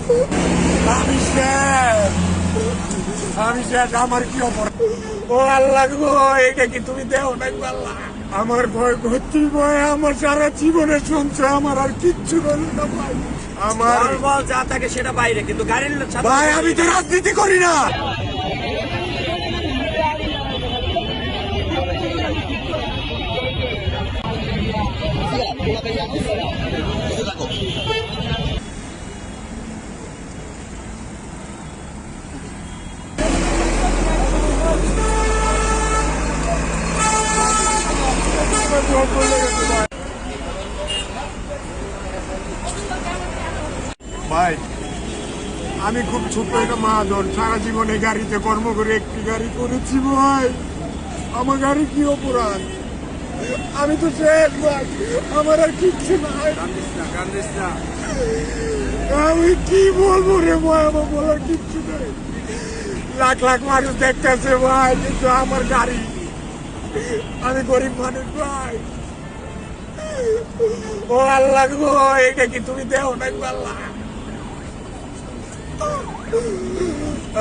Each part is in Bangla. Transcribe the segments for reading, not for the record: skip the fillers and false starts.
আমি শেষ, আমার কি অপরাধ? ও আল্লাহ গো, এটা কি তুমি দেও নাই আল্লাহ? আমার ভয় করছি, ভয় আমার সারা জীবনের সঞ্চয়, আমার আর কিচ্ছু রইল না ভাই। আমার বল যা থাকে সেটা বাইরে, কিন্তু গাড়ির ভাই আমি তো রাজনীতি করি না। ভাই আমি খুব ছোট একটা মাদর, সারা জীবনে গাড়িতে কর্ম করে একটি গাড়ি করেছি ভাই। আমার গাড়ি কি অপরাধ? আমি তো শেষ ভাই, আমার আর কিচ্ছু নাই। আমি কি বলবো রে ভাই, আমার বলার কিচ্ছু নাই। লাখ লাখ মানুষ দেখতেছে ভাই, কিন্তু আমার গাড়ি, আমি গরিব মানুষ ভাই। ও আল্লাহ গো, এটা কি তুমি দেও নাই আল্লাহ?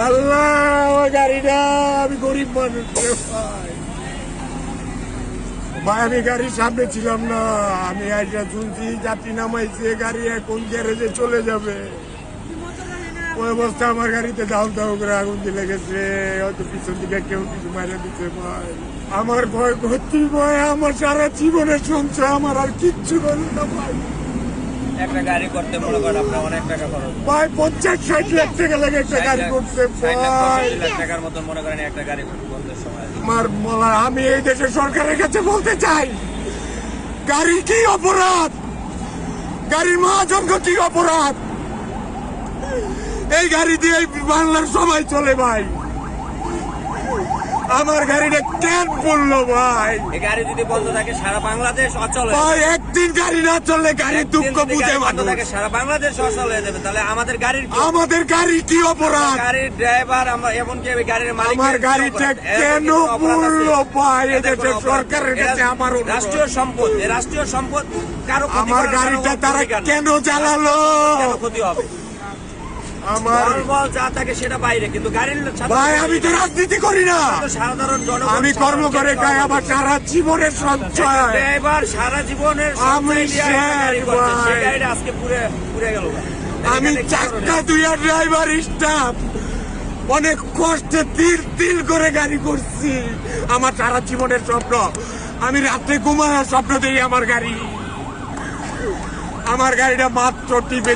আল্লাহ আমার গাড়িটা, আমি গরিব মানুষ রে ভাই। ভাই আমি গাড়ির সামনে ছিলাম না, আমি একটা শুনছি যাত্রী নামাইছে, গাড়ি এখন গ্যারেজে চলে যাবে। ওই অবস্থা আমার গাড়িতে দাও দাও করে আগুন দিয়ে লেগেছে, হয়তো পিছন দিকে কেউ কিছু মারা দিচ্ছে ভাই। আমার ভয় করছি, ভয় আমার সারা জীবনের সঞ্চয়, আমার আর কিচ্ছু রইল না ভাই। একটা গাড়ি করতে মনে করেন আপনার অনেক টাকা খরচ ভাই 50-60 লাখ টাকা লাগে একটা গাড়ি করতে ভাই। 60 লাখ টাকার মতন মনে করেন একটা গাড়ি করতে সময়। আমার বলা, আমি এই দেশের সরকারের কাছে বলতে চাই, গাড়ির কি অপরাধ? গাড়ির মহাজনক কি অপরাধ? এই গাড়ি দিয়ে বাংলার সবাই চলে ভাই। আমার গাড়িটা কেন বললো ভাই? এই গাড়ি যদি বন্ধ থাকে সারা বাংলাদেশ অচল হয়ে ভাই একদিন গাড়ি না চললে গাড়ির দুঃখ বুঝে বন্ধ থাকে, মানুষ। সারা বাংলাদেশ অচল হয়ে যাবে। তাহলে আমাদের গাড়ির আমাদের গাড়ি কি অপরাধ? গাড়ির ড্রাইভার, আমরা এমনকি গাড়ির মালিক, আমার গাড়িটা কেন বললো ভাই? এদেশের সরকারের কাছে আমার অনুরোধ। রাষ্ট্রীয় সম্পদ, এই রাষ্ট্রীয় সম্পদ কারো ক্ষতি আমার করার গাড়িটা কারো তারা অধিকার নেই। কেন জ্বালালো? কেন ক্ষতি হবে? আমার বল যা থাকে সেটা বাইরে, কিন্তু গাড়ির ভাই আমি তো রাজনীতি করি না, সাধারণ জনগণ, আমি কর্ম করে খাই, আমার সারা জীবনের সঞ্চয়। ড্রাইভার সারা জীবনের আমি সঞ্চয় দিয়ে একটা গাড়ি শেষ করছে, ভাই। সেই গাড়িটা আজকে পুড়ে গেল। আমি চারটা দুইয়া ড্রাইভার স্টাফ, অনেক কষ্টে তিল তিল করে গাড়ি করছি। আমার সারা জীবনের স্বপ্ন, আমি রাত্রে ঘুমানোর স্বপ্ন দিই আমার গাড়ি। আমার গাড়িটা মাত্র টিপে